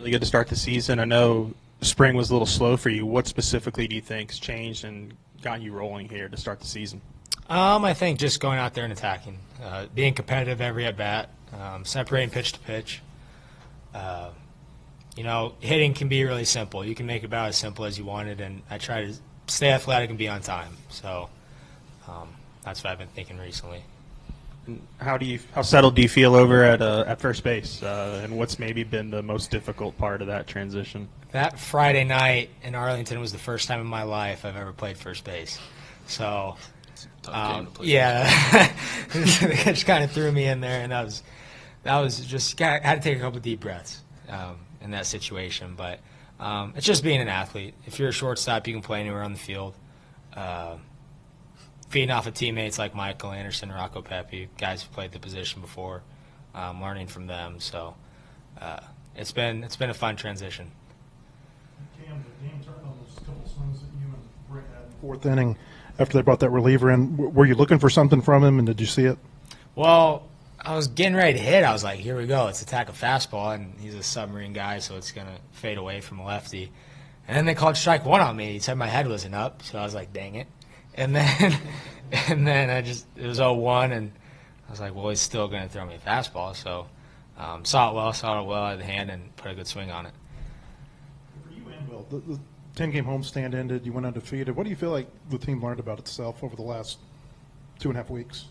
really good to start the season. I know spring was a little slow for you. What specifically do you think has changed and got you rolling here to start the season? I think just going out there and attacking, being competitive every at bat, separating pitch to pitch. Hitting can be really simple. You can make it about as simple as you want it, and I try to stay athletic and be on time. So that's what I've been thinking recently. How settled do you feel over at first base, and what's maybe been the most difficult part of that transition? That Friday night in Arlington was the first time in my life I've ever played first base. So, yeah, it just kind of threw me in there, and that was just I had to take a couple of deep breaths in that situation. But it's just being an athlete. If you're a shortstop, you can play anywhere on the field. Feeding off of teammates like Michael Anderson, Rocco Pepe, guys who played the position before, learning from them. So it's been a fun transition. Cam, the game turned on those couple swings that you and Britt had in the fourth inning after they brought that reliever in. Were you looking for something from him, and did you see it? Well, I was getting ready to hit. I was like, here we go. Let's attack a fastball, and he's a submarine guy, so it's going to fade away from a lefty. And then they called strike one on me. He said my head wasn't up, so I was like, dang it. And then it was 0-1, and I was like, well, he's still going to throw me a fastball. So saw it well at the hand, and put a good swing on it. For you and Will, the 10-game homestand ended. You went undefeated. What do you feel like the team learned about itself over the last 2.5 weeks?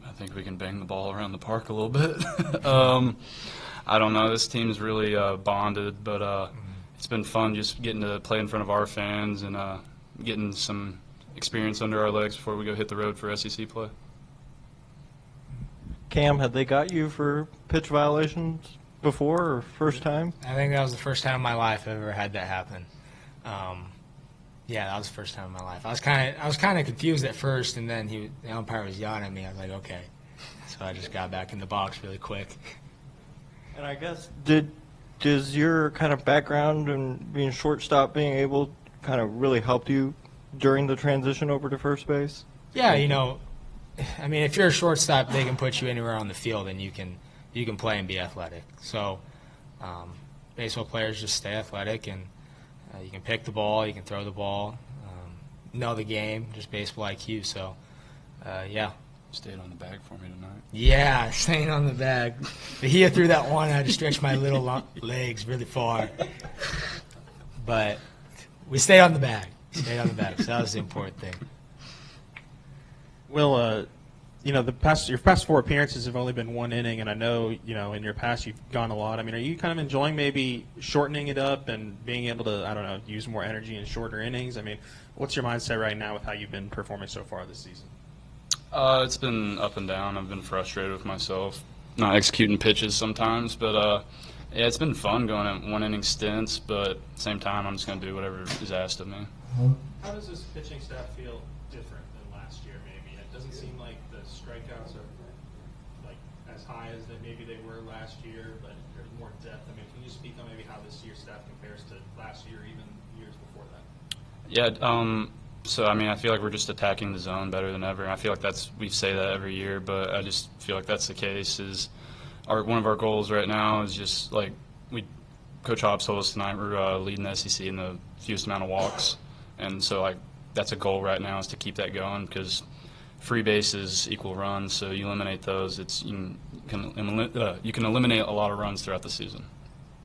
I think we can bang the ball around the park a little bit. I don't know. This team's really bonded, but it's been fun just getting to play in front of our fans and getting some experience under our legs before we go hit the road for SEC play. Cam, had they got you for pitch violations before or first time? I think that was the first time in my life I've ever had that happen. Yeah, that was the first time in my life. I was kind of confused at first, and then the umpire was yelling at me. I was like, okay. So I just got back in the box really quick. And I guess does your kind of background and being shortstop, being able kind of really helped you during the transition over to first base? Yeah, I mean, if you're a shortstop, they can put you anywhere on the field, and you can play and be athletic. So baseball players just stay athletic, and you can pick the ball, you can throw the ball, know the game, just baseball IQ. So, yeah. Stayed on the bag for me tonight. Yeah, staying on the bag. But he threw that one, I had to stretch my little legs really far. But we stayed on the bag. So that was the important thing. Will, your past 4 appearances have only been 1 inning, and I know, in your past you've gone a lot. I mean, are you kind of enjoying maybe shortening it up and being able to, I don't know, use more energy in shorter innings? I mean, what's your mindset right now with how you've been performing so far this season? It's been up and down. I've been frustrated with myself, not executing pitches sometimes, but yeah, it's been fun going at 1-inning stints, but at the same time, I'm just going to do whatever is asked of me. How does this pitching staff feel different than last year maybe? It doesn't seem like the strikeouts are like as high as maybe they were last year, but there's more depth. I mean, can you speak on maybe how this year's staff compares to last year, even years before that? Yeah, so I mean, I feel like we're just attacking the zone better than ever. I feel like we say that every year, but I just feel like that's the case. One of our goals right now is just like Coach Hobbs told us tonight, we're leading the SEC in the fewest amount of walks, and so like that's a goal right now is to keep that going because free bases equal runs. So you eliminate those, you can eliminate a lot of runs throughout the season.